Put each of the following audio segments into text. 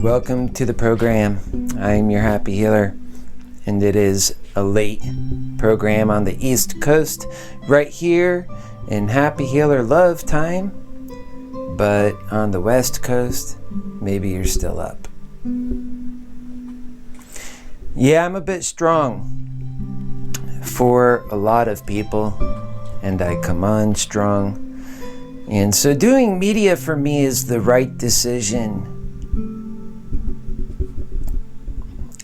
Welcome to the program. I am your Happy Healer, and it is a late program on the East Coast, right here in HappyHealerLove time. But on the West Coast, maybe you're still up. Yeah, I'm a bit strong for a lot of people, and I come on strong. And so doing media for me is the right decision.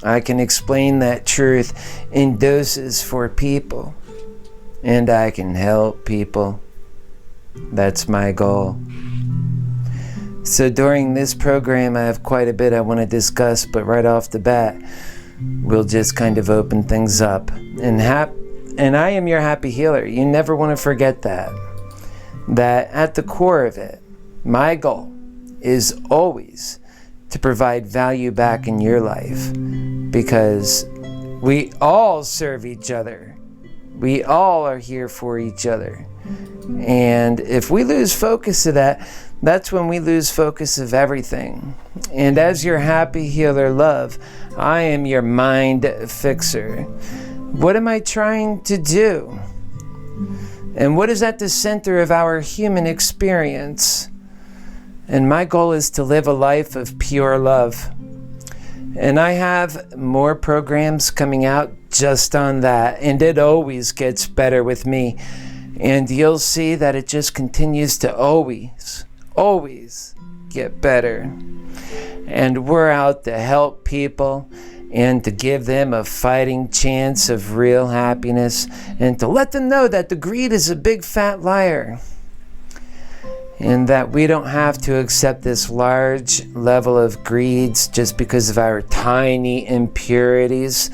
I can explain that truth in doses for people, and I can help people. That's my goal. So during this program, I have quite a bit I want to discuss, but right off the bat, we'll just kind of open things up. And I am your Happy Healer. You never want to forget that. That at the core of it, my goal is always to provide value back in your life, because we all serve each other. We all are here for each other. And if we lose focus of that, that's when we lose focus of everything. And as your Happy Healer Love, I am your mind fixer. What am I trying to do? And what is at the center of our human experience? And my goal is to live a life of pure love. And I have more programs coming out just on that. And it always gets better with me. And you'll see that it just continues to always get better. And we're out to help people and to give them a fighting chance of real happiness, and to let them know that the greed is a big fat liar, and that we don't have to accept this large level of greeds just because of our tiny impurities.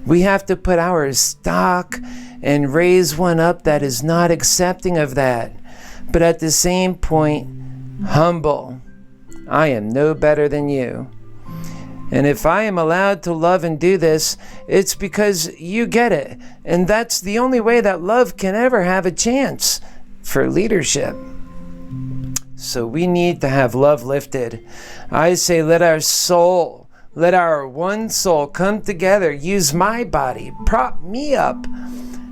We have to put our stock and raise one up that is not accepting of that, but at the same point, humble. I am no better than you. And if I am allowed to love and do this, it's because you get it. And that's the only way that love can ever have a chance for leadership. So we need to have love lifted. I say, let our one soul come together, use my body, prop me up,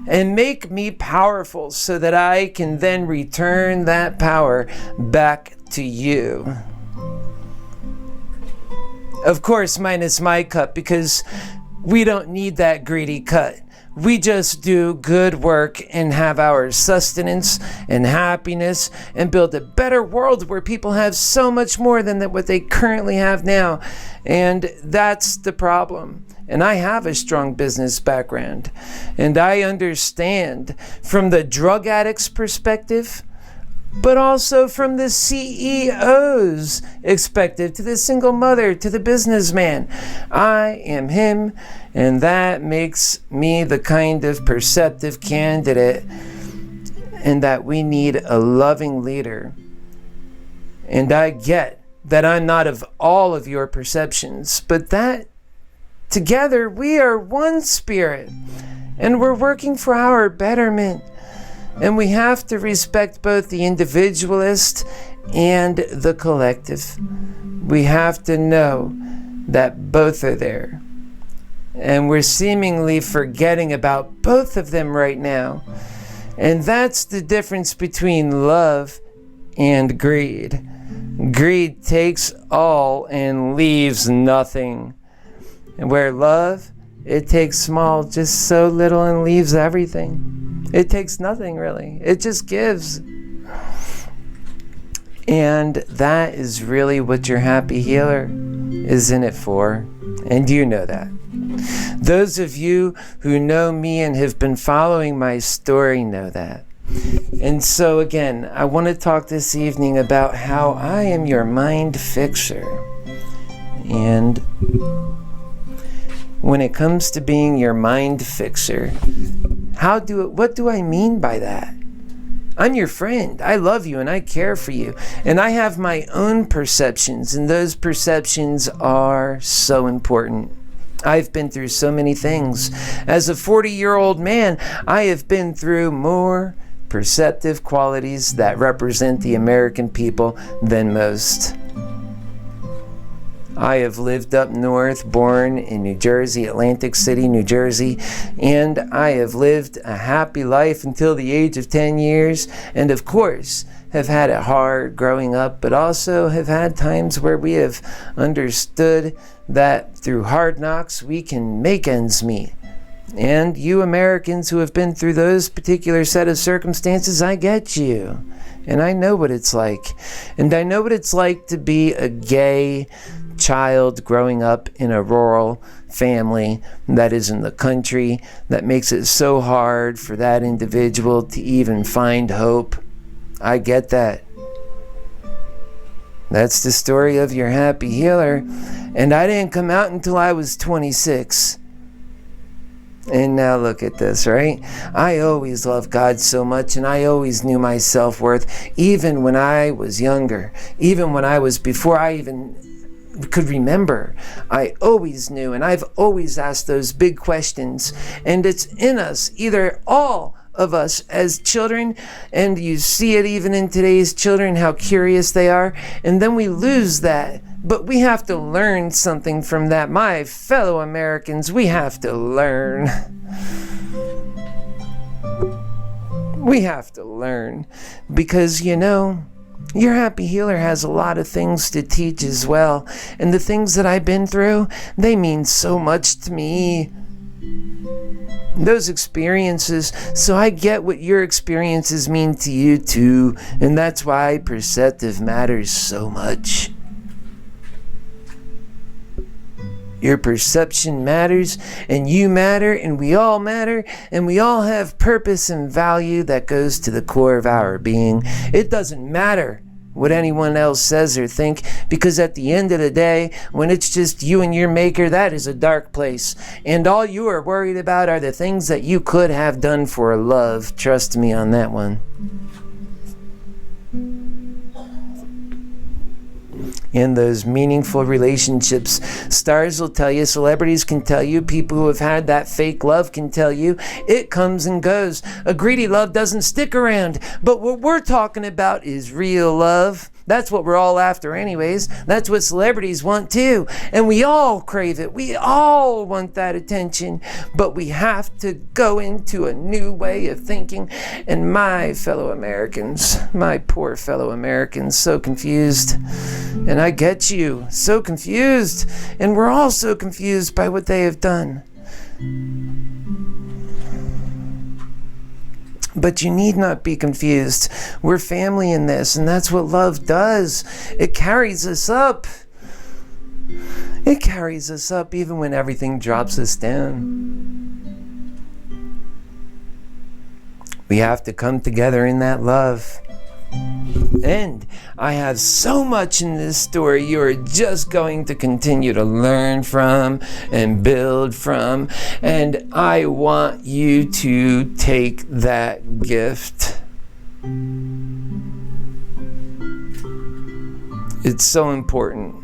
and make me powerful so that I can then return that power back to you. Of course, minus my cut, because we don't need that greedy cut. We just do good work and have our sustenance and happiness and build a better world where people have so much more than what they currently have now. And that's the problem. And I have a strong business background. And I understand from the drug addict's perspective, but also from the CEO's perspective, to the single mother, to the businessman. I am him, and that makes me the kind of perceptive candidate, and that we need a loving leader. And I get that I'm not of all of your perceptions, but that together we are one spirit, and we're working for our betterment. And we have to respect both the individualist and the collective. We have to know that both are there. And we're seemingly forgetting about both of them right now. And that's the difference between love and greed. Greed takes all and leaves nothing. And where love, it takes small, just so little, and leaves everything. It takes nothing, really. It just gives. And that is really what your Happy Healer is in it for. And you know that. Those of you who know me and have been following my story know that. And so again, I want to talk this evening about how I am your mind fixer. And when it comes to being your mind fixer, what do I mean by that? I'm your friend. I love you and I care for you. And I have my own perceptions, and those perceptions are so important. I've been through so many things. As a 40-year-old man, I have been through more perceptive qualities that represent the American people than most. I have lived up north, born in New Jersey, Atlantic City, New Jersey, and I have lived a happy life until the age of 10 years, and of course, have had it hard growing up, but also have had times where we have understood that through hard knocks, we can make ends meet. And you Americans who have been through those particular set of circumstances, I get you. And I know what it's like. And I know what it's like to be a gay child growing up in a rural family that is in the country, that makes it so hard for that individual to even find hope. I get that. That's the story of your happy healer. And I didn't come out until I was 26. And now look at this, right? I always loved God so much, and I always knew my self-worth, even when I was younger, even when I was, before I even could remember. I always knew, and I've always asked those big questions, and it's in us, either all of us as children, and you see it even in today's children, how curious they are, and then we lose that. But we have to learn something from that. My fellow Americans, we have to learn. We have to learn. Because, you know, your happy healer has a lot of things to teach as well. And the things that I've been through, they mean so much to me. Those experiences, so I get what your experiences mean to you too. And that's why perceptive matters so much. Your perception matters, and you matter, and we all matter, and we all have purpose and value that goes to the core of our being. It doesn't matter what anyone else says or think, because at the end of the day, when it's just you and your maker, that is a dark place. And all you are worried about are the things that you could have done for love. Trust me on that one. In those meaningful relationships, stars will tell you, celebrities can tell you, people who have had that fake love can tell you, it comes and goes. A greedy love doesn't stick around. But what we're talking about is real love. That's what we're all after anyways. That's what celebrities want too. And we all crave it. We all want that attention. But we have to go into a new way of thinking. And my fellow Americans, my poor fellow Americans, so confused. And I get you, so confused. And we're all so confused by what they have done. But you need not be confused. We're family in this, and that's what love does. It carries us up. It carries us up even when everything drops us down. We have to come together in that love. And I have so much in this story you are just going to continue to learn from and build from. And I want you to take that gift. It's so important.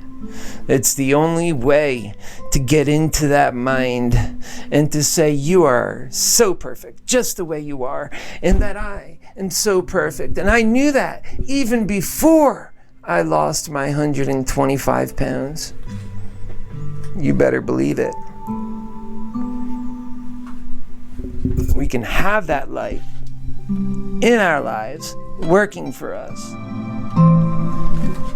It's the only way to get into that mind and to say you are so perfect, just the way you are, and that I am so perfect. And I knew that even before I lost my 125 pounds. You better believe it. We can have that light in our lives working for us.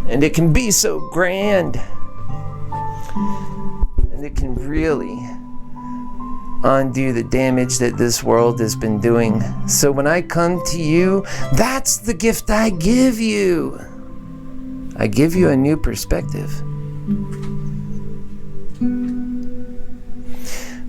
And it can be so grand. And it can really undo the damage that this world has been doing. So when I come to you, that's the gift I give you. I give you a new perspective.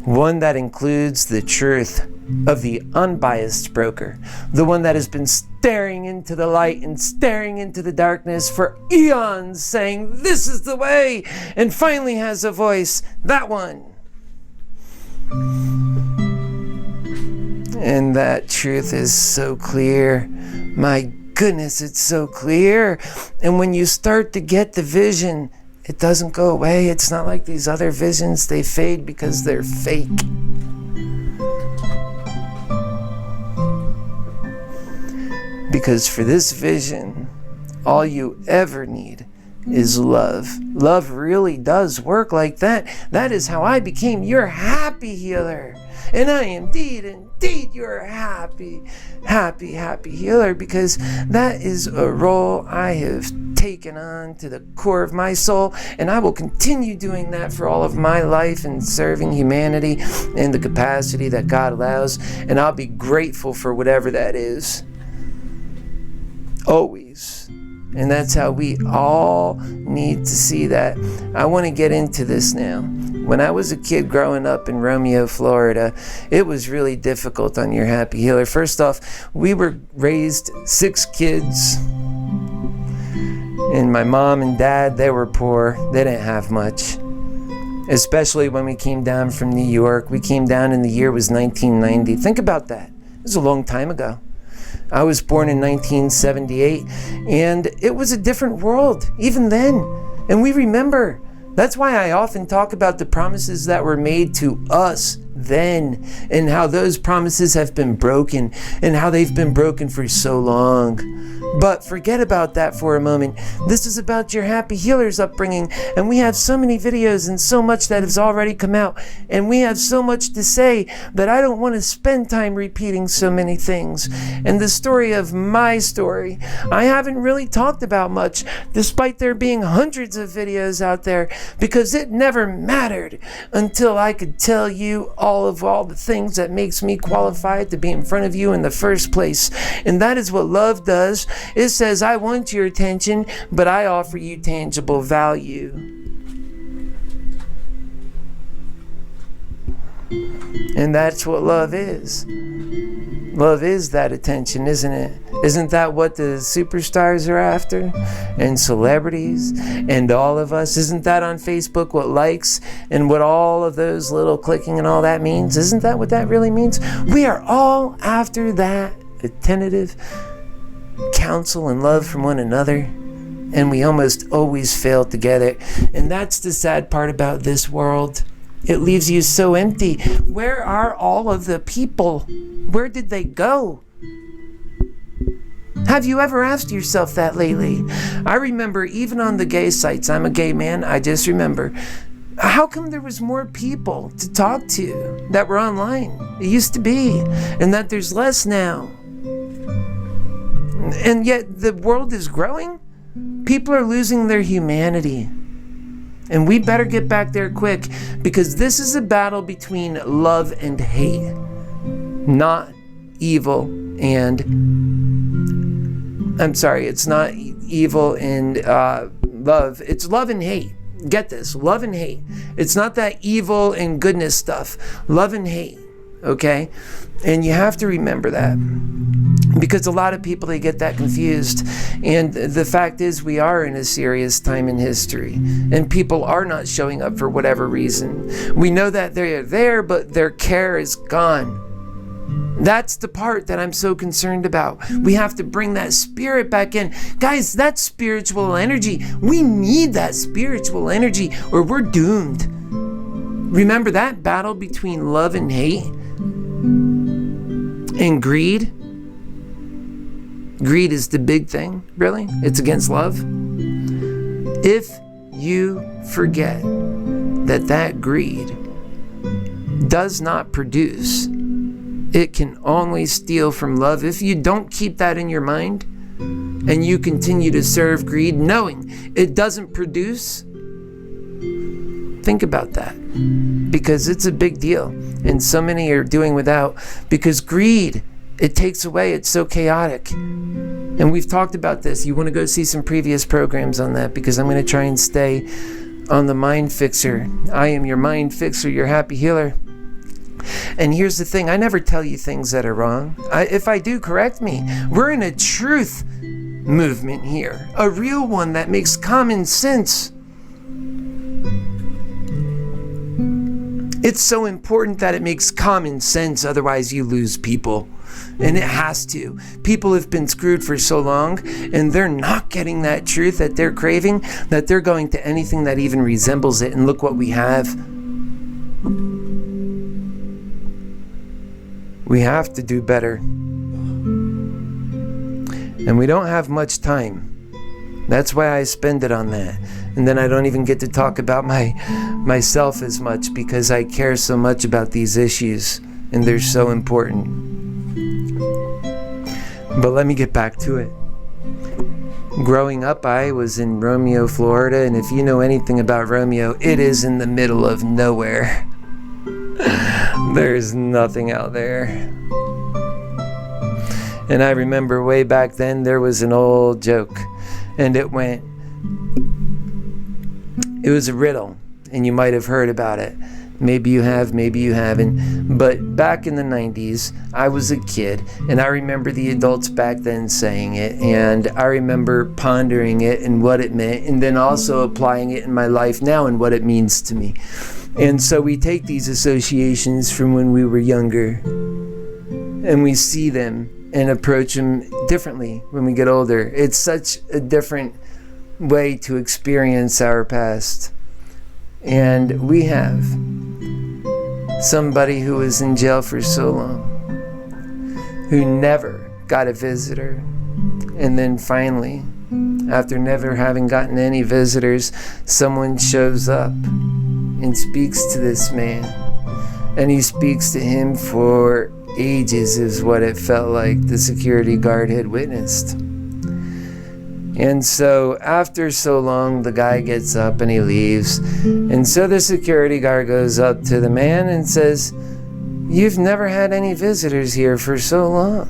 One that includes the truth of the unbiased broker, the one that has been staring into the light and staring into the darkness for eons, saying, "This is the way," and finally has a voice, that one. And that truth is so clear. My goodness, it's so clear. And when you start to get the vision, it doesn't go away. It's not like these other visions. They fade because they're fake. Because for this vision, all you ever need is love. Love really does work like that. That is how I became your happy healer. And I am indeed your happy healer, because that is a role I have taken on to the core of my soul, and I will continue doing that for all of my life and serving humanity in the capacity that God allows, and I'll be grateful for whatever that is. Always. And that's how we all need to see that. I want to get into this now. When I was a kid growing up in Romeo, Florida, it was really difficult on your happy healer. First off, we were raised 6 kids. And my mom and dad, they were poor. They didn't have much. Especially when we came down from New York. We came down and the year was 1990. Think about that. It was a long time ago. I was born in 1978, and it was a different world, even then. And we remember. That's why I often talk about the promises that were made to us then, and how those promises have been broken, and how they've been broken for so long. But forget about that for a moment. This is about your happy healer's upbringing, and we have so many videos and so much that has already come out, and we have so much to say that I don't want to spend time repeating so many things. And the story of my story, I haven't really talked about much, despite there being hundreds of videos out there, because it never mattered until I could tell you all the things that makes me qualified to be in front of you in the first place. And that is what love does. It says, I want your attention, but I offer you tangible value. And that's what love is. Love is that attention, isn't it? Isn't that what the superstars are after? And celebrities and all of us? Isn't that on Facebook what likes and what all of those little clicking and all that means? Isn't that what that really means? We are all after that attentive counsel and love from one another, and we almost always fail to get it. And that's the sad part about this world. It leaves you so empty. Where are all of the people? Where did they go? Have you ever asked yourself that lately? I remember even on the gay sites, I'm a gay man, I just remember, how come there was more people to talk to that were online? It used to be, and that there's less now. And yet the world is growing. People are losing their humanity. And we better get back there quick, because this is a battle between love and hate, not evil and... I'm sorry, it's not evil and love. It's love and hate. Get this, love and hate. It's not that evil and goodness stuff. Love and hate, okay? And you have to remember that, because a lot of people, they get that confused. And the fact is, we are in a serious time in history, and people are not showing up for whatever reason. We know that they're there, but their care is gone. That's the part that I'm so concerned about. We have to bring that spirit back in. Guys, that's spiritual energy. We need that spiritual energy, or we're doomed. Remember that battle between love and hate and greed? Greed is the big thing, really. It's against love. If you forget that greed does not produce, it can only steal from love. If you don't keep that in your mind and you continue to serve greed knowing it doesn't produce, think about that, because it's a big deal. And so many are doing without, because greed, it takes away. It's so chaotic. And we've talked about this. You want to go see some previous programs on that, because I'm going to try and stay on the mind fixer. I am your mind fixer, your happy healer. And here's the thing, I never tell you things that are wrong. If I do, correct me. We're in a truth movement here, a real one that makes common sense. It's so important that it makes common sense, otherwise you lose people. And it has to. People have been screwed for so long, and they're not getting that truth that they're craving, that they're going to anything that even resembles it. And look what we have. We have to do better. And we don't have much time. That's why I spend it on that. And then I don't even get to talk about myself as much, because I care so much about these issues and they're so important. But let me get back to it. Growing up, I was in Romeo, Florida, and if you know anything about Romeo, it is in the middle of nowhere. There's nothing out there. And I remember way back then there was an old joke, and it was a riddle, and you might have heard about it. Maybe you have, maybe you haven't. But back in the 90s, I was a kid, and I remember the adults back then saying it, and I remember pondering it and what it meant, and then also applying it in my life now and what it means to me. And so we take these associations from when we were younger, and we see them and approach them differently when we get older. It's such a different way to experience our past. And we have somebody who was in jail for so long, who never got a visitor, and then finally, after never having gotten any visitors, someone shows up and speaks to this man, and he speaks to him for ages, is what it felt like the security guard had witnessed. And so after so long, the guy gets up and he leaves. And so the security guard goes up to the man and says, "You've never had any visitors here for so long.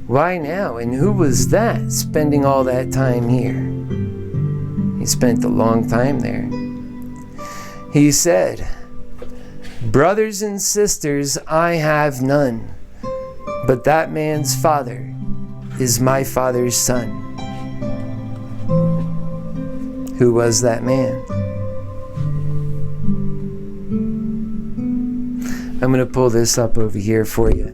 Why now? And who was that spending all that time here?" He spent a long time there. He said, "Brothers and sisters, I have none. But that man's father is my father's son." Who was that man? I'm going to pull this up over here for you.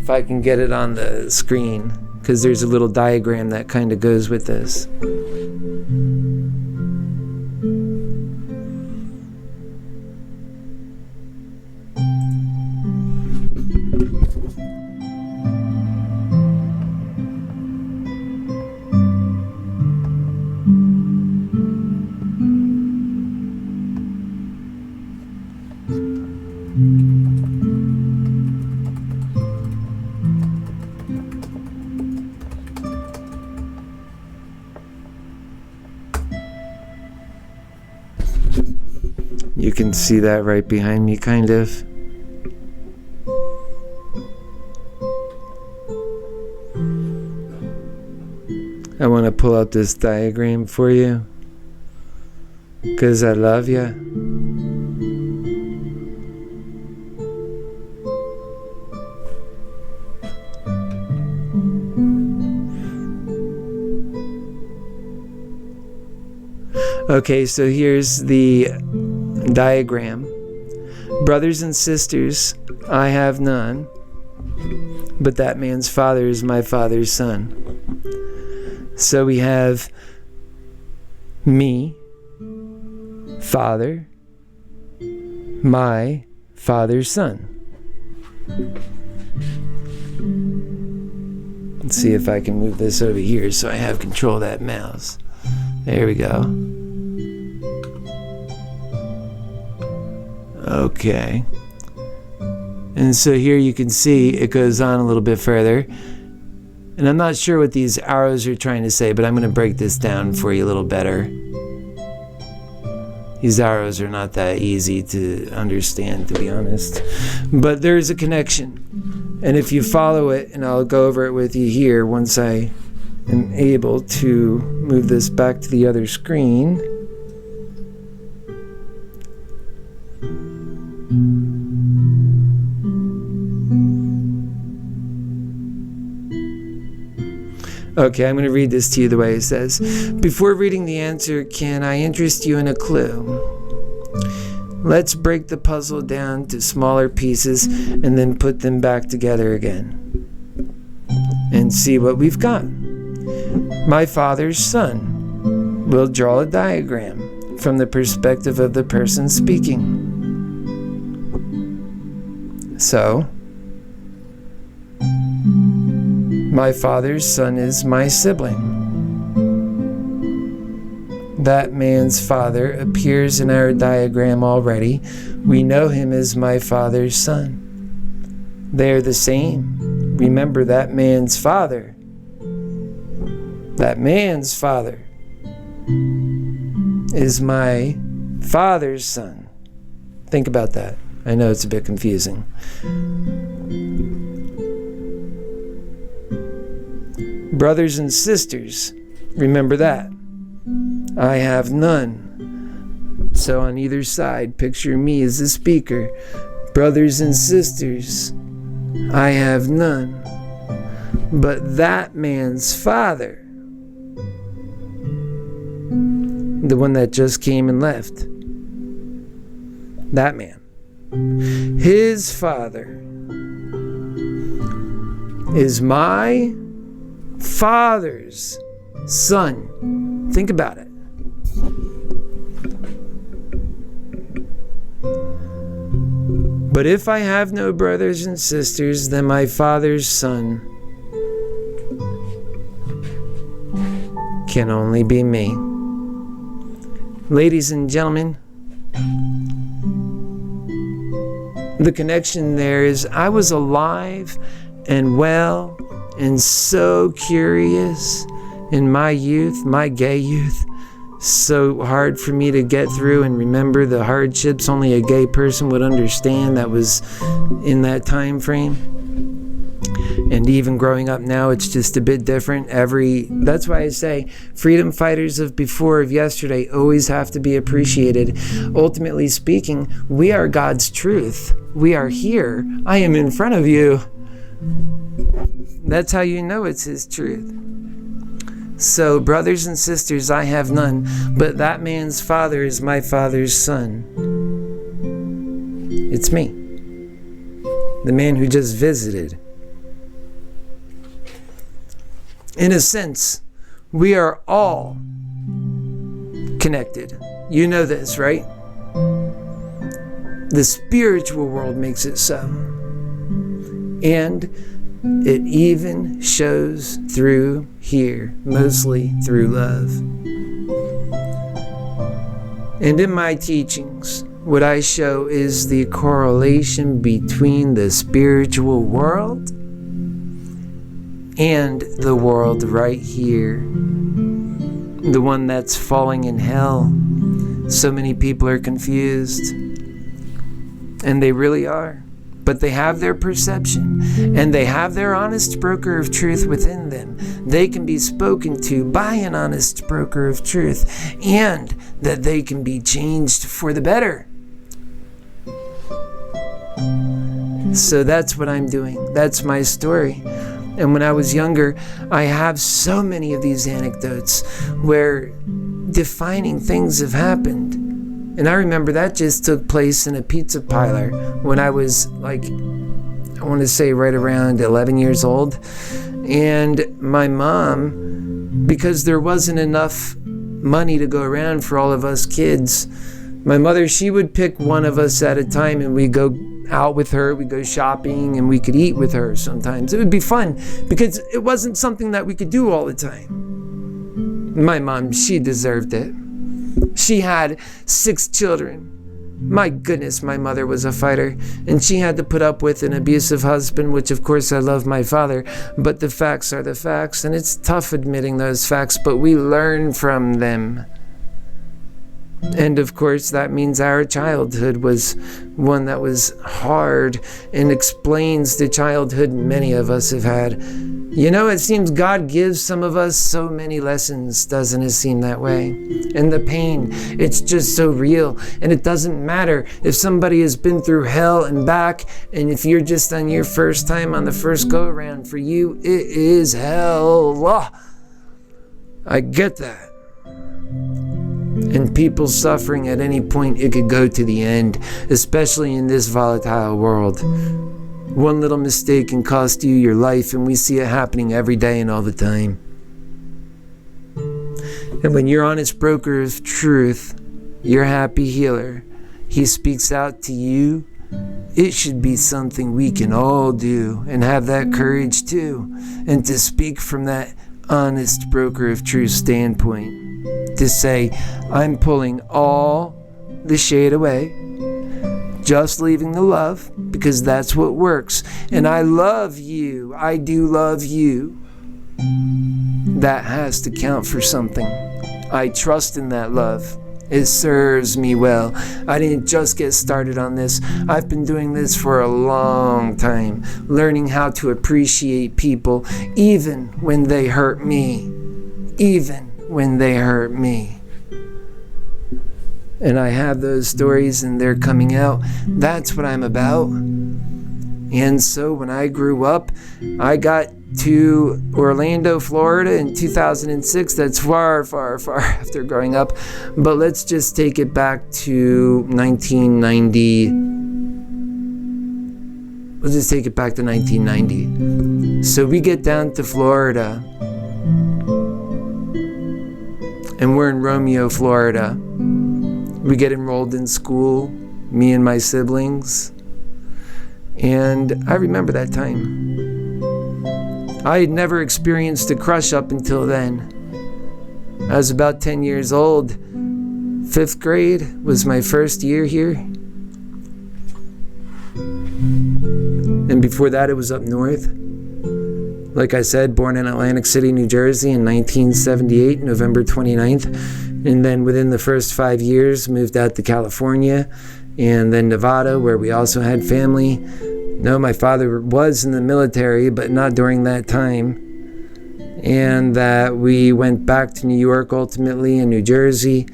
If I can get it on the screen, because there's a little diagram that kind of goes with this. You can see that right behind me, kind of. I want to pull up this diagram for you, because I love you. Okay, so here's the diagram. Brothers and sisters, I have none, but that man's father is my father's son. So we have me, father, my father's son. Let's see if I can move this over here so I have control of that mouse. There we go. Okay. And so here you can see it goes on a little bit further. And I'm not sure what these arrows are trying to say, but I'm going to break this down for you a little better. These arrows are not that easy to understand, to be honest. But there is a connection. And if you follow it, and I'll go over it with you here once I am able to move this back to the other screen. Okay, I'm going to read this to you the way it says. Before reading the answer, can I interest you in a clue? Let's break the puzzle down to smaller pieces and then put them back together again. And see what we've got. My father's son. We'll draw a diagram from the perspective of the person speaking. So, My father's son is my sibling. That man's father appears in our diagram already. We know him as my father's son. They're the same. Remember, that man's father. That man's father is my father's son. Think about that. I know it's a bit confusing. Brothers and sisters, remember that. I have none. So on either side, picture me as the speaker. Brothers and sisters, I have none. But that man's father, the one that just came and left, that man, his father is my father's son. Think about it. But if I have no brothers and sisters, then my father's son can only be me. Ladies and gentlemen, the connection there is I was alive and well and so curious in my youth, my gay youth. So hard for me to get through and remember the hardships only a gay person would understand. That was in that time frame. And even growing up now, it's just a bit different. That's why I say freedom fighters of before, of yesterday, always have to be appreciated. Ultimately speaking, we are God's truth. We are here. I am in front of you. That's how you know it's His truth. So, brothers and sisters, I have none, but that man's father is my father's son. It's me, the man who just visited. In a sense, we are all connected. You know this, right? The spiritual world makes it so. And it even shows through here, mostly through love. And in my teachings, what I show is the correlation between the spiritual world and the world right here. The one that's falling in hell. So many people are confused. And they really are. But they have their perception, and they have their honest broker of truth within them. They can be spoken to by an honest broker of truth, and that they can be changed for the better. So that's what I'm doing. That's my story. And when I was younger, I have so many of these anecdotes where defining things have happened. And I remember that just took place in a pizza parlor when I was I want to say right around 11 years old. And my mom, because there wasn't enough money to go around for all of us kids, my mother, she would pick one of us at a time and we'd go out with her, we'd go shopping, and we could eat with her sometimes. It would be fun because it wasn't something that we could do all the time. My mom, she deserved it. She had 6 children. My goodness, my mother was a fighter, and she had to put up with an abusive husband, which of course I love my father, but the facts are the facts, and it's tough admitting those facts, but we learn from them. And of course, that means our childhood was one that was hard and explains the childhood many of us have had. You know, it seems God gives some of us so many lessons, doesn't it seem that way? And the pain, it's just so real. And it doesn't matter if somebody has been through hell and back, and if you're just on your first time on the first go around, for you, it is hell. I get that. And people suffering at any point, it could go to the end, especially in this volatile world. One little mistake can cost you your life, and we see it happening every day and all the time. And when your honest broker of truth, your happy healer, he speaks out to you it should be something we can all do and have that courage too. And to speak from that honest broker of truth standpoint. To say, I'm pulling all the shade away, just leaving the love, because that's what works. And I love you. I do love you. That has to count for something. I trust in that love. It serves me well. I didn't just get started on this. I've been doing this for a long time, learning how to appreciate people even when they hurt me. Even when they hurt me. And I have those stories and they're coming out. That's what I'm about. And so when I grew up, I got to Orlando, Florida in 2006. That's far, far, far after growing up. But let's just take it back to 1990. Let's just take it back to 1990. So we get down to Florida. And we're in Romeo, Florida. We get enrolled in school, me and my siblings. And I remember that time. I had never experienced a crush up until then. I was about 10 years old. 5th grade was my first year here. And before that, it was up north. Like I said, born in Atlantic City, New Jersey in 1978, November 29th. And then within the first 5 years, moved out to California and then Nevada, where we also had family. No, my father was in the military, but not during that time. And that we went back to New York ultimately in New Jersey.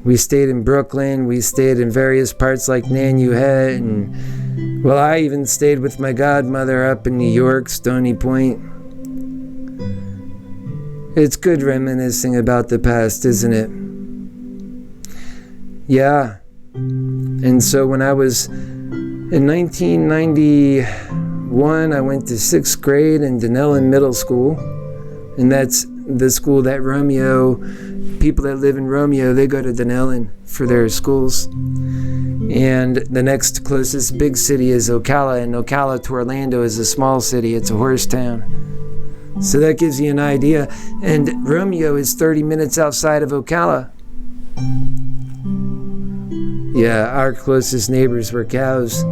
We stayed in Brooklyn. We stayed in various parts like Nanuet and well, I even stayed with my godmother up in New York, Stony Point. It's good reminiscing about the past, isn't it? Yeah. And so when I was in 1991, I went to 6th grade in Denellen Middle School. And that's the school that people that live in Romeo, they go to Denellen for their schools. And the next closest big city is Ocala, and Ocala to Orlando is a small city. It's a horse town. So that gives you an idea. And Romeo is 30 minutes outside of Ocala. Yeah, our closest neighbors were cows.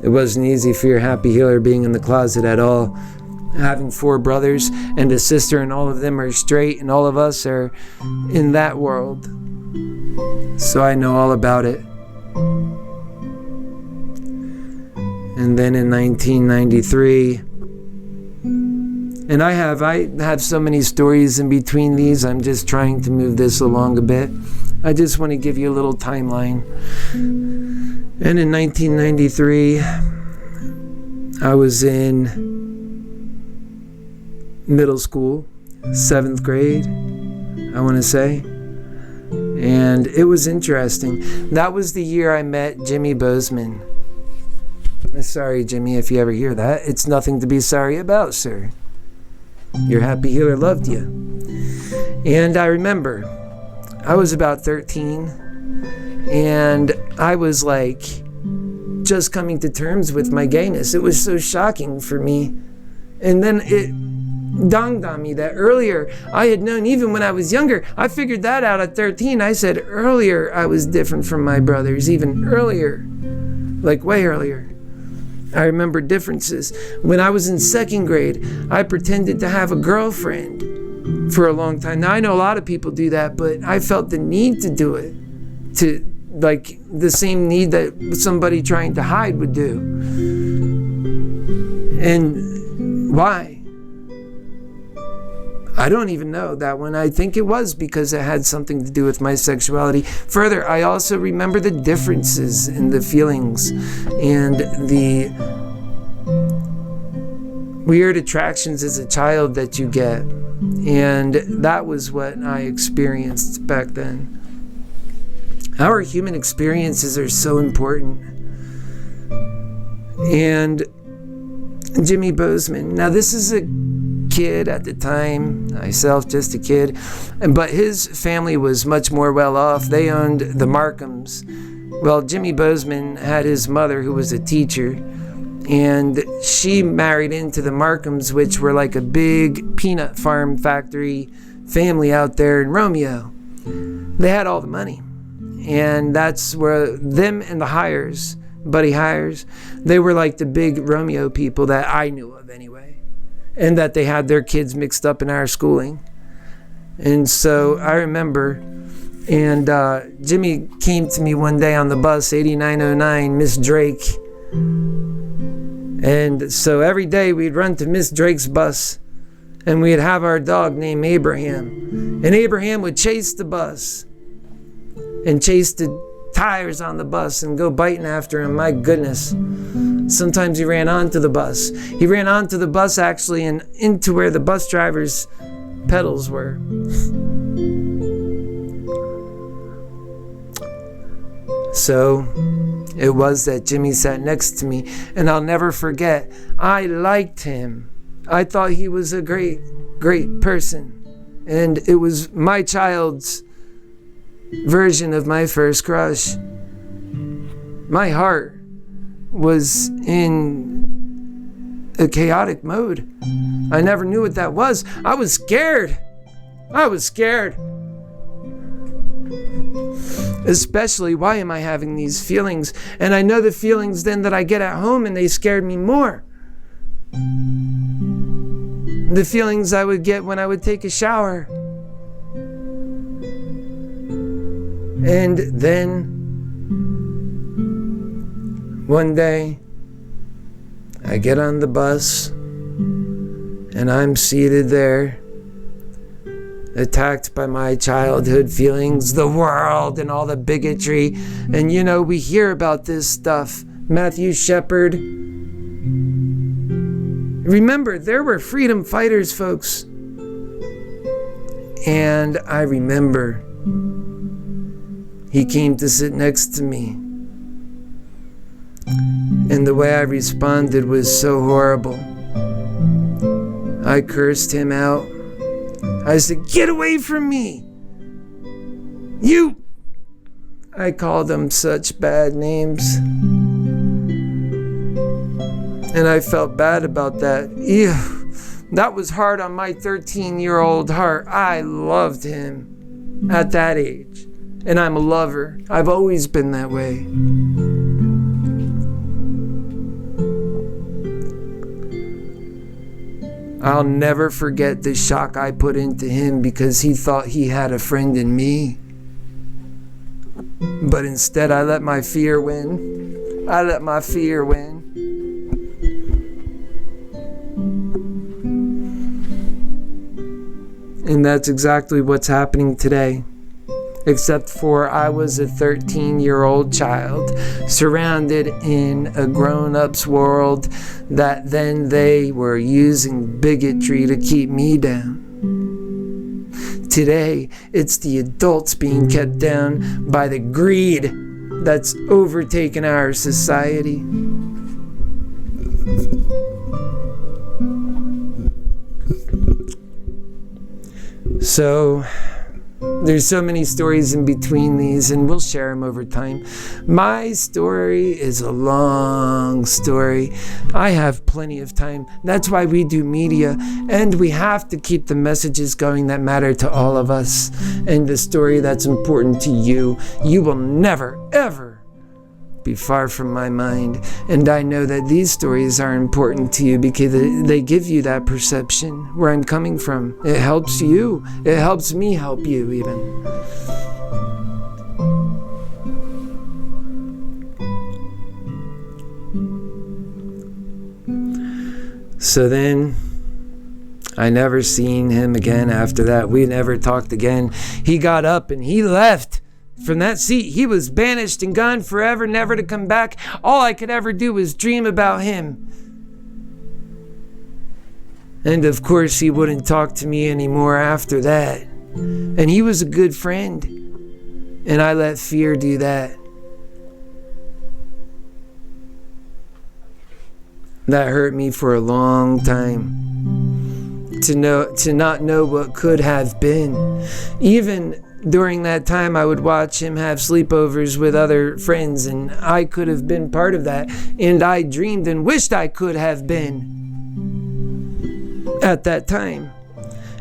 It wasn't easy for your happy healer being in the closet at all. Having 4 brothers and a sister, and all of them are straight, and all of us are in that world. So I know all about it. And then in 1993, and I have so many stories in between these. I'm just trying to move this along a bit. I just want to give you a little timeline. And in 1993, I was in middle school, 7th grade, I want to say. And it was interesting. That was the year I met Jimmy Bozeman. Sorry, Jimmy, if you ever hear that. It's nothing to be sorry about, sir. Your happy healer loved you. And I remember, I was about 13, and I was like just coming to terms with my gayness. It was so shocking for me. And then it dawned on me that earlier I had known, even when I was younger, I figured that out at 13. I said earlier I was different from my brothers, even earlier, like way earlier. I remember differences. When I was in 2nd grade, I pretended to have a girlfriend for a long time. Now, I know a lot of people do that, but I felt the need to do it, to like the same need that somebody trying to hide would do. And why? I don't even know that one. I think it was because it had something to do with my sexuality. Further, I also remember the differences in the feelings and the weird attractions as a child that you get. And that was what I experienced back then. Our human experiences are so important. And Jimmy Bozeman. Now, this is a kid at the time, myself just a kid. But his family was much more well off. They owned the Markhams. Well, Jimmy Bozeman had his mother who was a teacher, and she married into the Markhams, which were like a big peanut farm factory family out there in Romeo. They had all the money, and that's where them and the Hires, Buddy Hires, they were like the big Romeo people that I knew of anyway, and that they had their kids mixed up in our schooling. And so I remember, and Jimmy came to me one day on the bus, 8909, Miss Drake. And so every day we'd run to Miss Drake's bus, and we'd have our dog named Abraham. And Abraham would chase the bus and chase the tires on the bus and go biting after him. My goodness. Sometimes he ran onto the bus. He ran onto the bus actually and into where the bus driver's pedals were. So it was that Jimmy sat next to me, and I'll never forget, I liked him. I thought he was a great, great person. And it was my child's version of my first crush. My heart was in a chaotic mode. I never knew what that was. I was scared. Especially, why am I having these feelings? And I know the feelings then that I get at home, and they scared me more. The feelings I would get when I would take a shower. And then, one day, I get on the bus, and I'm seated there, attacked by my childhood feelings, the world, and all the bigotry. And you know, we hear about this stuff. Matthew Shepard. Remember, there were freedom fighters, folks. And I remember he came to sit next to me. And the way I responded was so horrible. I cursed him out. I said, "Get away from me! You!" I called him such bad names. And I felt bad about that. Ew. That was hard on my 13-year-old heart. I loved him at that age. And I'm a lover. I've always been that way. I'll never forget the shock I put into him because he thought he had a friend in me. But instead, I let my fear win. And that's exactly what's happening today. Except for I was a 13-year-old child surrounded in a grown-up's world that then they were using bigotry to keep me down. Today, it's the adults being kept down by the greed that's overtaken our society. So, there's so many stories in between these, and we'll share them over time. My story is a long story. I have plenty of time. That's why we do media, and we have to keep the messages going that matter to all of us, and the story that's important to you. You will never, ever be far from my mind, and I know that these stories are important to you because they give you that perception where I'm coming from. It helps you. It helps me help you even. So then I never seen him again after that. We never talked again. He got up and he left. From that seat, he was banished and gone forever, never to come back. All I could ever do was dream about him. And of course, he wouldn't talk to me anymore after that. And he was a good friend. And I let fear do that. That hurt me for a long time. to not know what could have been. Even during that time, I would watch him have sleepovers with other friends, and I could have been part of that. And I dreamed and wished I could have been at that time.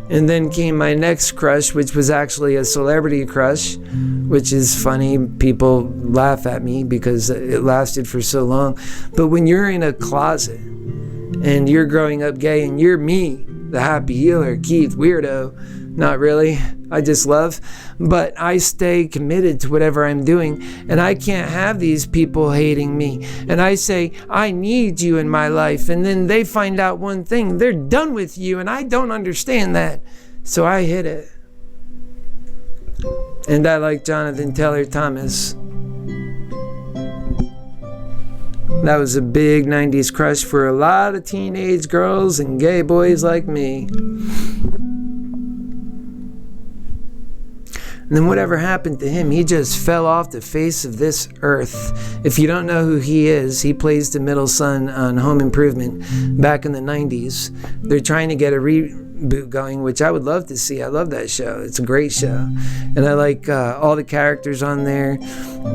And then came my next crush, which was actually a celebrity crush, which is funny. People laugh at me because it lasted for so long. But when you're in a closet and you're growing up gay and you're me, the happy healer, Keith, weirdo, not really, I just love, but I stay committed to whatever I'm doing, and I can't have these people hating me. And I say, I need you in my life, and then they find out one thing, they're done with you, and I don't understand that. So I hit it. And I like Jonathan Taylor Thomas. That was a big 90s crush for a lot of teenage girls and gay boys like me. And then whatever happened to him, he just fell off the face of this earth. If you don't know who he is, he plays the middle son on Home Improvement back in the 90s. They're trying to get a reboot going, which I would love to see. I love that show. It's a great show. And I like all the characters on there.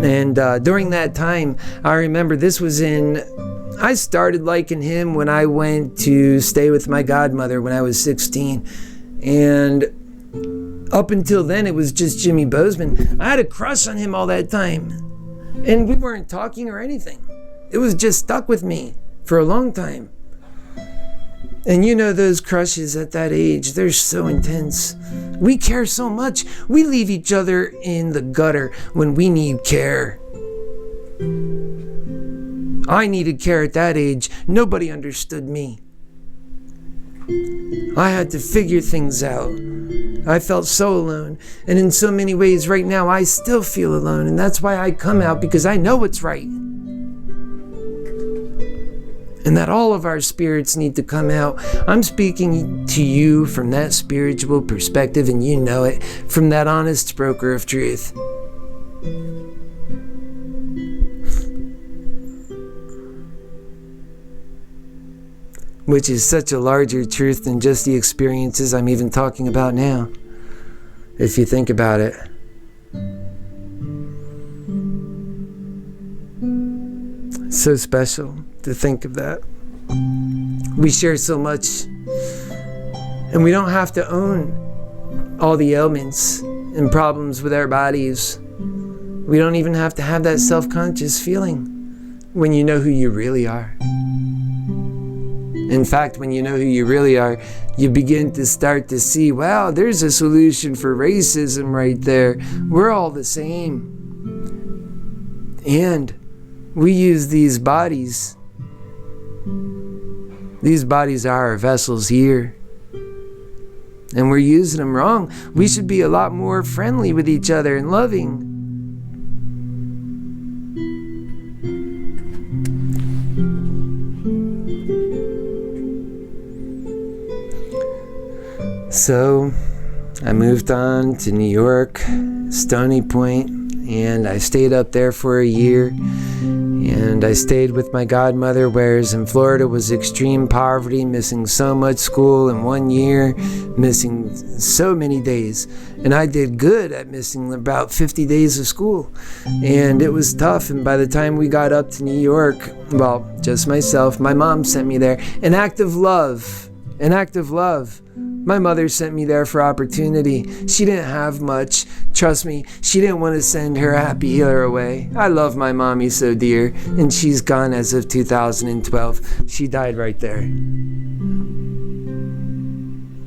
And during that time, I remember I started liking him when I went to stay with my godmother when I was 16. And up until then, it was just Jimmy Bozeman. I had a crush on him all that time. And we weren't talking or anything. It was just stuck with me for a long time. And you know those crushes at that age, they're so intense. We care so much. We leave each other in the gutter when we need care. I needed care at that age. Nobody understood me. I had to figure things out. I felt so alone. And in so many ways right now, I still feel alone. And that's why I come out, because I know what's right. And that all of our spirits need to come out. I'm speaking to you from that spiritual perspective, and you know it, from that honest broker of truth. Which is such a larger truth than just the experiences I'm even talking about now, if you think about it. It's so special to think of that. We share so much, and we don't have to own all the ailments and problems with our bodies. We don't even have to have that self-conscious feeling when you know who you really are. In fact, when you know who you really are, you begin to start to see, wow, there's a solution for racism right there. We're all the same. And we use these bodies. These bodies are our vessels here. And we're using them wrong. We should be a lot more friendly with each other and loving. So I moved on to New York, Stony Point, and I stayed up there for a year. And I stayed with my godmother, whereas in Florida was extreme poverty, missing so much school in 1 year, missing so many days. And I did good at missing about 50 days of school. And it was tough. And by the time we got up to New York, well, just myself, my mom sent me there. An act of love. My mother sent me there for opportunity. She didn't have much. Trust me, she didn't want to send her happy healer away. I love my mommy so dear, and she's gone as of 2012. She died right there.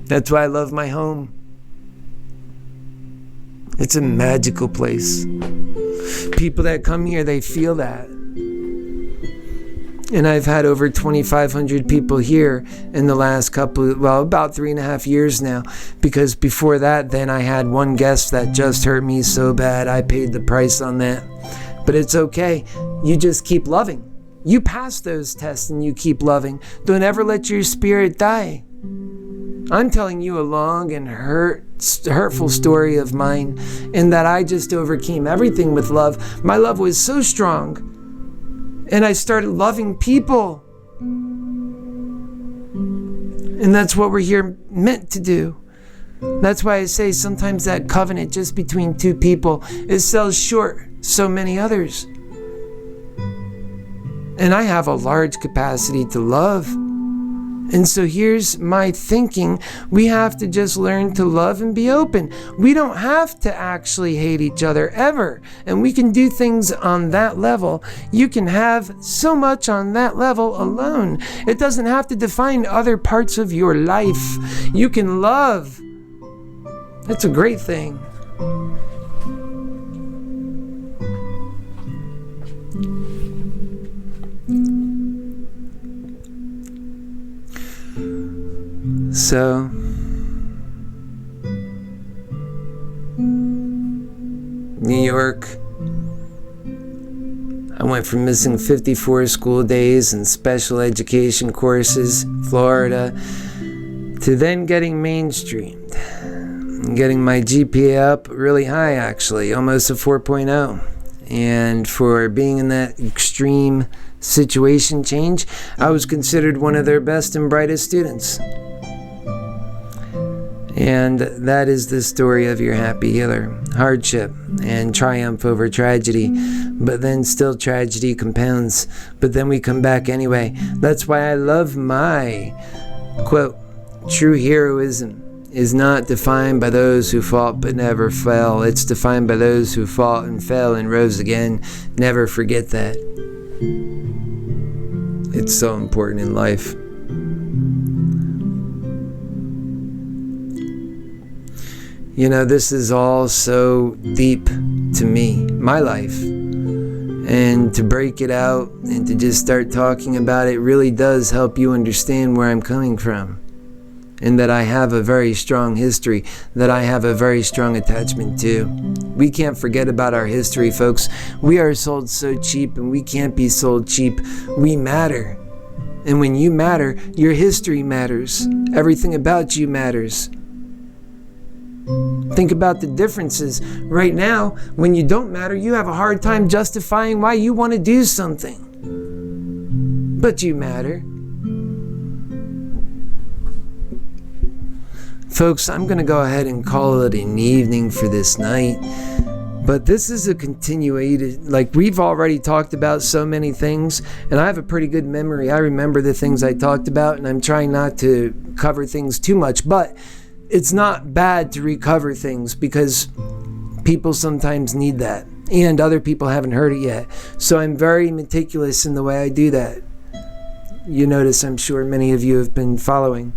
That's why I love my home. It's a magical place. People that come here, they feel that. And I've had over 2,500 people here in the last about 3.5 years now. Because before that, then I had one guest that just hurt me so bad. I paid the price on that. But it's okay. You just keep loving. You pass those tests and you keep loving. Don't ever let your spirit die. I'm telling you a long and hurtful story of mine, in that I just overcame everything with love. My love was so strong. And I started loving people. And that's what we're here meant to do. That's why I say sometimes that covenant just between two people, it sells short so many others. And I have a large capacity to love. And so here's my thinking. We have to just learn to love and be open. We don't have to actually hate each other ever. And we can do things on that level. You can have so much on that level alone. It doesn't have to define other parts of your life. You can love. That's a great thing. So, New York, I went from missing 54 school days and special education courses, Florida, to then getting mainstreamed, getting my GPA up really high actually, almost a 4.0. And for being in that extreme situation change, I was considered one of their best and brightest students. And that is the story of your happy healer. Hardship and triumph over tragedy, but then still tragedy compounds. But then we come back anyway. That's why I love my quote, true heroism is not defined by those who fought but never fell. It's defined by those who fought and fell and rose again. Never forget that. It's so important in life. You know, this is all so deep to me, my life. And to break it out and to just start talking about it really does help you understand where I'm coming from. And that I have a very strong history, that I have a very strong attachment to. We can't forget about our history, folks. We are sold so cheap, and we can't be sold cheap. We matter. And when you matter, your history matters. Everything about you matters. Think about the differences. Right now, when you don't matter, you have a hard time justifying why you want to do something. But you matter. Folks, I'm going to go ahead and call it an evening for this night. But this is a continuation. Like, we've already talked about so many things, and I have a pretty good memory. I remember the things I talked about, and I'm trying not to cover things too much. But it's not bad to recover things because people sometimes need that. And other people haven't heard it yet. So I'm very meticulous in the way I do that. You notice, I'm sure many of you have been following.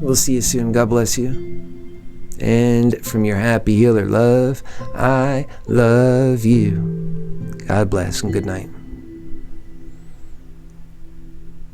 We'll see you soon. God bless you. And from your Happy Healer Love, I love you. God bless and good night.